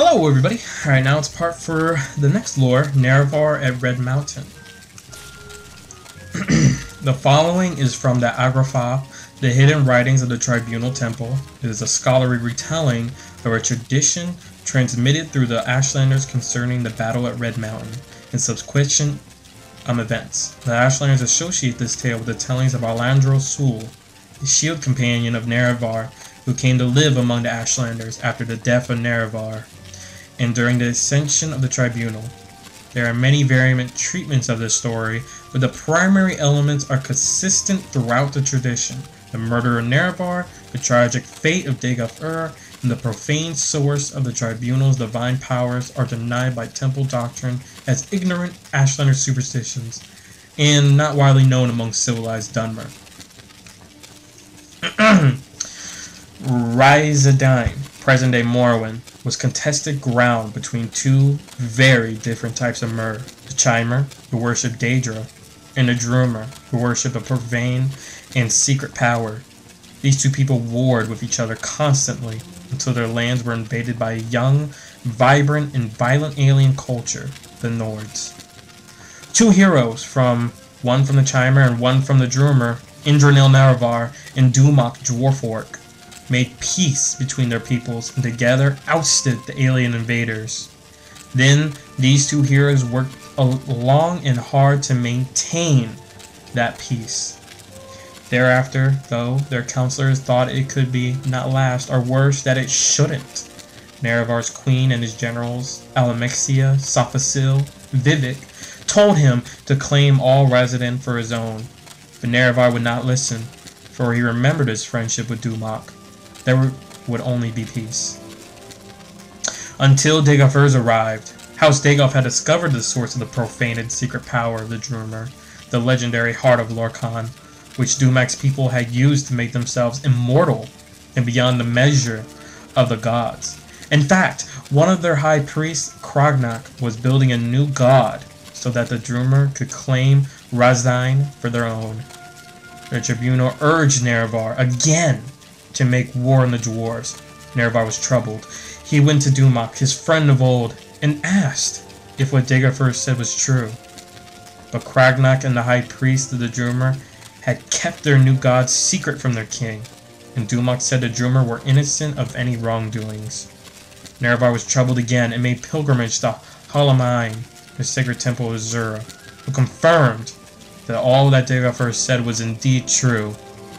Hello everybody! Alright, now it's part for the next lore, Nerevar at Red Mountain. The following is from the Agrapha, the hidden writings of the Tribunal Temple. It is a scholarly retelling of a tradition transmitted through the Ashlanders concerning the battle at Red Mountain and subsequent events. The Ashlanders associate this tale with the tellings of Alandro Sul, the shield companion of Nerevar, who came to live among the Ashlanders after the death of Nerevar and during the ascension of the Tribunal. There are many variant treatments of this story, but the primary elements are consistent throughout the tradition. The murder of Nerevar, the tragic fate of Dagaf-ur, and the profane source of the Tribunal's divine powers are denied by temple doctrine as ignorant Ashlander superstitions, and not widely known among civilized Dunmer. Rhizadine, present-day Morrowind, was contested ground between two very different types of Mer, the Chimer, who worship Daedra, and the Drumer, who worship a profane and secret power. These two people warred with each other constantly until their lands were invaded by a young, vibrant, and violent alien culture, the Nords. Two heroes, one from the Chimer and one from the Drumer, Indranil Nerevar and Dumak Dwarfork, made peace between their peoples and together ousted the alien invaders. Then these two heroes worked long and hard to maintain that peace. Thereafter, though, their counselors thought it could be not last, or worse, that it shouldn't. Nerevar's queen and his generals, Alamexia, Sophasil, Vivek, told him to claim all resident for his own. But Nerevar would not listen, for he remembered his friendship with Dumak. There would only be peace. Until Dagaf-ur arrived, House Dagaf had discovered the source of the profane and secret power of the Drumer, the legendary Heart of Lorkhan, which Dumak's people had used to make themselves immortal and beyond the measure of the gods. In fact, one of their high priests, Kragnak, was building a new god so that the Drumer could claim Razine for their own. The Tribunal urged Nerevar again to make war on the dwarves. Nerevar was troubled. He went to Dumak, his friend of old, and asked if what Dagaf-ur said was true. But Kragnak and the high priest of the Drumer had kept their new god secret from their king, and Dumak said the Drumer were innocent of any wrongdoings. Nerevar was troubled again and made pilgrimage to Halamain, the sacred temple of Zura, who confirmed that all that Dagaf-ur said was indeed true,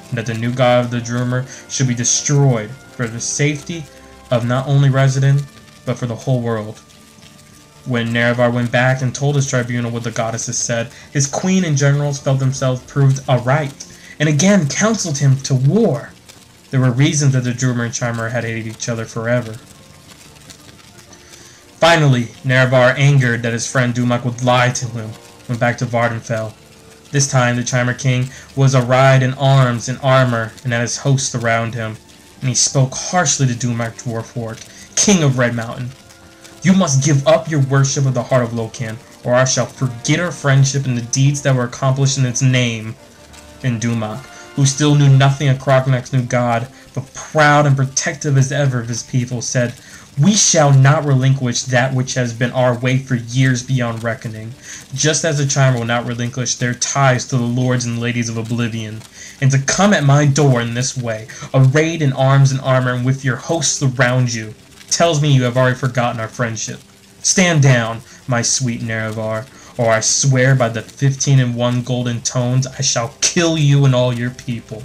and that the new god of the Drumer should be destroyed for the safety of not only resident, but for the whole world. When Nerevar went back and told his tribunal what the goddesses said, his queen and generals felt themselves proved aright, and again counseled him to war. There were reasons that the Drumer and Chimer had hated each other forever. Finally, Nerevar, angered that his friend Dumak would lie to him, went back to Vardenfell. This time, the Chimer King was arrayed in arms and armor and had his hosts around him, and he spoke harshly to Dumak Dwarfork, King of Red Mountain. "You must give up your worship of the Heart of Locan, or I shall forget our friendship and the deeds that were accomplished in its name." And Dumak, who still knew nothing of Krognak's new god, but proud and protective as ever of his people, said, "We shall not relinquish that which has been our way for years beyond reckoning, just as the Chimer will not relinquish their ties to the lords and ladies of Oblivion. And to come at my door in this way, arrayed in arms and armor and with your hosts around you, tells me you have already forgotten our friendship. Stand down, my sweet Nerevar, or I swear by the 15-1 golden tones I shall kill you and all your people."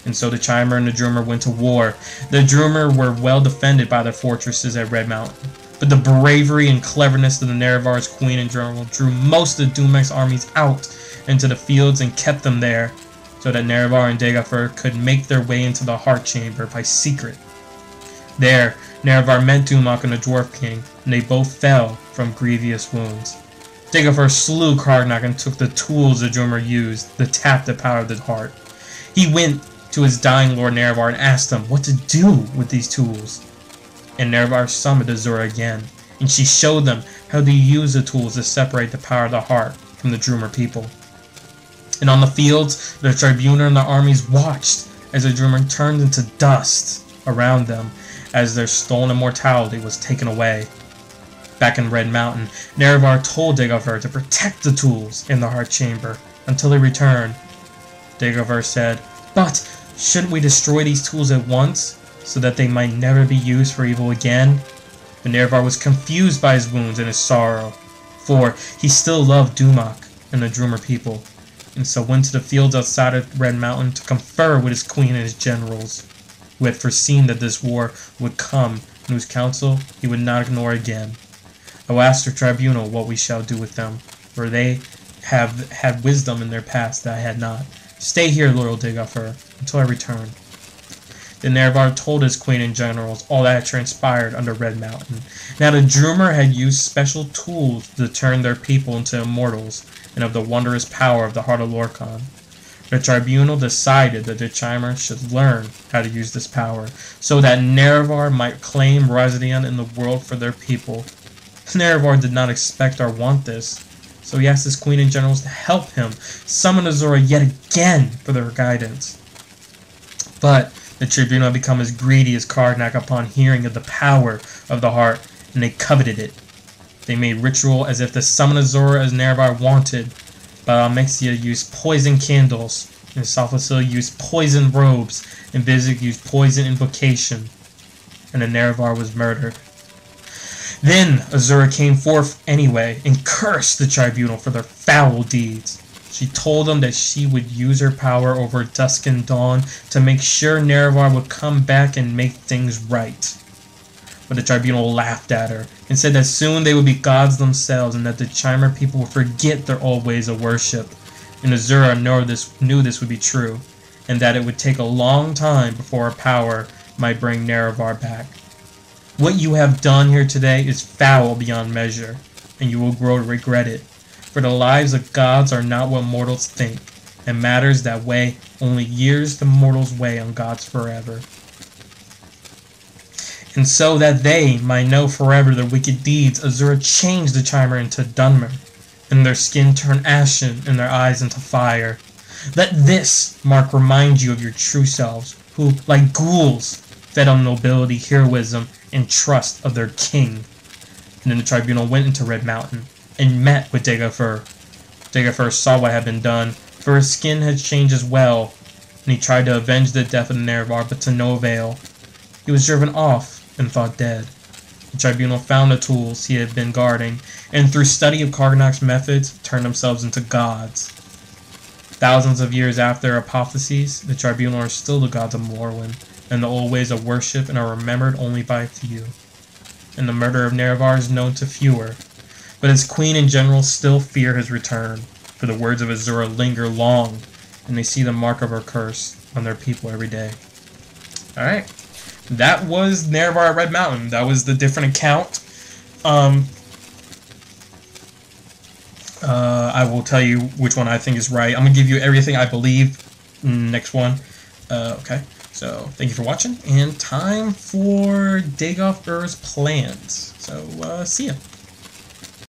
And so the Chimer and the Drumer went to war. The Drumer were well defended by their fortresses at Red Mountain, but the bravery and cleverness of the Nerevar's queen and general drew most of Dumak's armies out into the fields and kept them there, so that Nerevar and Dagaf-ur could make their way into the Heart Chamber by secret. There, Nerevar met Dumak and the Dwarf King, and they both fell from grievous wounds. Dagaf-ur slew Kragnak and took the tools the Drumer used to tap the power of the heart. He went to his dying lord Nerevar and asked him what to do with these tools. And Nerevar summoned Azura again, and she showed them how to use the tools to separate the power of the heart from the Drumer people. And on the fields, the Tribunal and the armies watched as the Drumer turned into dust around them, as their stolen immortality was taken away. Back in Red Mountain, Nerevar told Dagobert to protect the tools in the heart chamber until he returned. Dagobert said, "But shouldn't we destroy these tools at once, so that they might never be used for evil again?" But Nerevar was confused by his wounds and his sorrow, for he still loved Dumak and the Drummer people, and so went to the fields outside of Red Mountain to confer with his queen and his generals, who had foreseen that this war would come, and whose counsel he would not ignore again. "I will ask the tribunal what we shall do with them, for they have had wisdom in their past that I had not. Stay here, loyal Dagobert, until I return." Then Nerevar told his queen and generals all that had transpired under Red Mountain. Now the Drummer had used special tools to turn their people into immortals, and of the wondrous power of the Heart of Lorkhan. The tribunal decided that the Chimer should learn how to use this power, so that Nerevar might claim residence in the world for their people. Nerevar did not expect or want this, so he asked his queen and generals to help him summon Azura yet again for their guidance. But the tribunal had become as greedy as Karnak upon hearing of the power of the heart, and they coveted it. They made ritual as if to summon Azura as Nerevar wanted, but Almexia used poison candles, and Sophosil used poison robes, and Vizik used poison invocation, and then Nerevar was murdered. Then Azura came forth anyway, and cursed the tribunal for their foul deeds. She told them that she would use her power over Dusk and Dawn to make sure Nerevar would come back and make things right. But the tribunal laughed at her, and said that soon they would be gods themselves, and that the Chimer people would forget their old ways of worship. And Azura knew this would be true, and that it would take a long time before her power might bring Nerevar back. "What you have done here today is foul beyond measure, and you will grow to regret it. For the lives of gods are not what mortals think, and matters that weigh only years the mortals weigh on gods forever. And so that they might know forever their wicked deeds, Azura changed the Chimer into Dunmer, and their skin turned ashen, and their eyes into fire. Let this mark remind you of your true selves, who, like ghouls, fed on nobility, heroism, and trust of their king." And then the tribunal went into Red Mountain, and met with Dagobert. Dagobert saw what had been done, for his skin had changed as well, and he tried to avenge the death of Nerevar, but to no avail. He was driven off, and thought dead. The tribunal found the tools he had been guarding, and through study of Karnak's methods, turned themselves into gods. Thousands of years after their apotheoses, the tribunal are still the gods of Morrowind, and the old ways of worship, and are remembered only by a few. And the murder of Nerevar is known to fewer, but his queen and generals still fear his return, for the words of Azura linger long, and they see the mark of her curse on their people every day. Alright. That was Nerevar at Red Mountain. That was the different account. I will tell you which one I think is right. I'm going to give you everything I believe. Next one. Okay. So, thank you for watching. And time for Dagobert's plans. So, see ya.